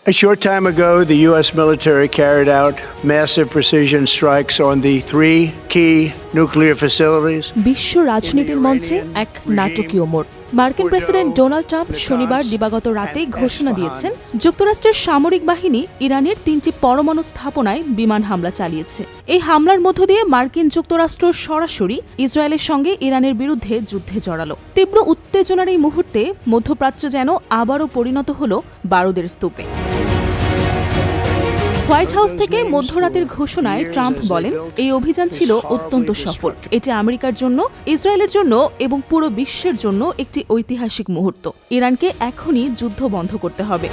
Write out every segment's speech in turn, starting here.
A short time ago, the U.S. military carried out massive precision strikes on the three key nuclear facilities. বিশ্ব রাজনীতির মঞ্চে এক নাটকীয় মোড়। মার্কিন প্রেসিডেন্ট ডোনাল্ড ট্রাম্প শনিবার দিবাগত রাতে ঘোষণা দিয়েছেন, যুক্তরাষ্ট্রের সামরিক বাহিনী ইরানের 3টি পরমাণু স্থাপনায় বিমান হামলা চালিয়েছে। এই হামলার মধ্য দিয়ে মার্কিন যুক্তরাষ্ট্র সরাসরি ইসরায়েলের সঙ্গে ইরানের বিরুদ্ধে যুদ্ধে জড়ালো। তীব্র উত্তেজনার এই মুহূর্তে মধ্যপ্রাচ্য যেন আবারও পরিণত হল বারুদের স্তূপে। হোয়াইট হাউস থেকে মধ্যরাতের ঘোষণায় ট্রাম্প বলেন, এই অভিযান ছিল অত্যন্ত সফল। এটি আমেরিকার জন্য, ইসরায়েলের জন্য এবং পুরো বিশ্বের জন্য একটি ঐতিহাসিক মুহূর্ত। ইরানকে এখনই যুদ্ধ বন্ধ করতে হবে।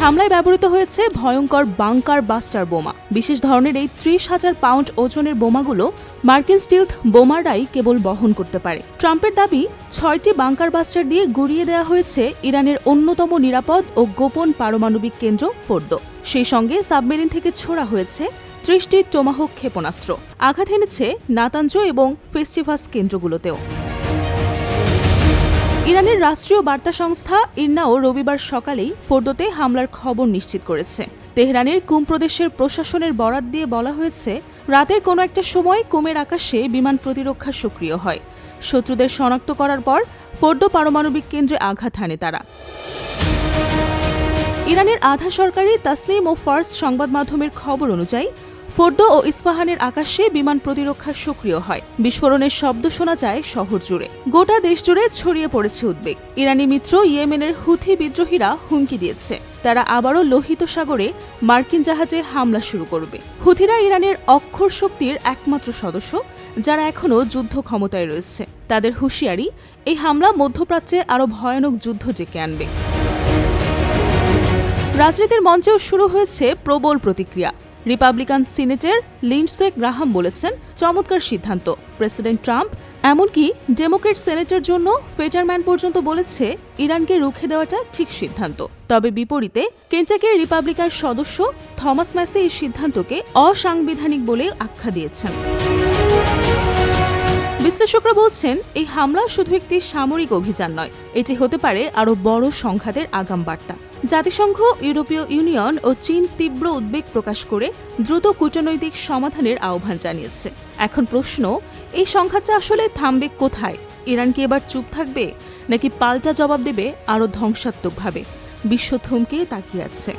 হামলায় ব্যবহৃত হয়েছে ভয়ঙ্কর বাংকার বাস্টার বোমা। বিশেষ ধরনের এই 30,000 পাউন্ড ওজনের বোমাগুলো মার্কিন স্টিলথ বোমাররাই কেবল বহন করতে পারে। ট্রাম্পের দাবি, 6টি বাংকার বাস্টার দিয়ে গুড়িয়ে দেওয়া হয়েছে ইরানের অন্যতম নিরাপদ ও গোপন পারমাণবিক কেন্দ্র ফোর্দো। সেই সঙ্গে সাবমেরিন থেকে ছোড়া হয়েছে 30টি টোমাহক ক্ষেপণাস্ত্র। আঘাত এনেছে নাতাঞ্জ এবং ফেস্টিভাস কেন্দ্রগুলোতেও। ইরানের রাষ্ট্রীয় বার্তা সংস্থা ইরনাও রবিবার সকালেই ফোর্দোতে হামলার খবর নিশ্চিত করেছে। তেহরানের কুম প্রদেশের প্রশাসনের বরাত দিয়ে বলা হয়েছে, রাতের কোনো একটা সময় কুমের আকাশে বিমান প্রতিরক্ষা সক্রিয় হয়। শত্রুদের শনাক্ত করার পর ফোর্দো পারমাণবিক কেন্দ্রে আঘাত হানে তারা। ইরানের আধা সরকারি তাসনিম ও ফার্স সংবাদ মাধ্যমের খবর অনুযায়ী ফোর্দো ও ইস্পাহানের আকাশে বিমান প্রতিরক্ষা সক্রিয় হয়। বিস্ফোরণের শব্দ শোনা যায় শহর জুড়ে। গোটা দেশ জুড়ে ছড়িয়ে পড়েছে উদ্বেগ। ইরানি মিত্র ইয়েমেনের হুথি বিদ্রোহীরা হুমকি দিয়েছে, তারা আবারও লোহিত সাগরে মার্কিন জাহাজে হামলা শুরু করবে। হুথিরা ইরানের অক্ষর শক্তির একমাত্র সদস্য, যারা এখনও যুদ্ধ ক্ষমতায় রয়েছে। তাদের হুঁশিয়ারি, এই হামলা মধ্যপ্রাচ্যে আরও ভয়ানক যুদ্ধ ডেকে আনবে। রাজনীতির মঞ্চেও শুরু হয়েছে প্রবল প্রতিক্রিয়া। রিপাবলিকান সিনেটর লিন্ডসে গ্রাহাম বলেছেন, চমৎকার সিদ্ধান্ত। প্রেসিডেন্ট ট্রাম্প, এমনকি ডেমোক্রেট সেনেটের জন্য ফেটারম্যান পর্যন্ত বলেছে, ইরানকে রুখে দেওয়াটা ঠিক সিদ্ধান্ত। তবে বিপরীতে কেন্টাকির রিপাবলিকান সদস্য থমাস ম্যাসি এই সিদ্ধান্তকে অসাংবিধানিক বলে আখ্যা দিয়েছেন। বিশ্লেষকরা বলছেন, এই হামলা শুধু একটি সামরিক অভিযান নয়, এটি হতে পারে আরও বড় সংঘাতের আগাম বার্তা। জাতিসংঘ, ইউরোপীয় ইউনিয়ন ও চীন তীব্র উদ্বেগ প্রকাশ করে দ্রুত কূটনৈতিক সমাধানের আহ্বান জানিয়েছে। এখন প্রশ্ন, এই সংঘাতটা আসলে থামবে কোথায়? ইরান কি এবার চুপ থাকবে, নাকি পাল্টা জবাব দেবে আরও ধ্বংসাত্মকভাবে? বিশ্ব থমকে তাকিয়ে আছে।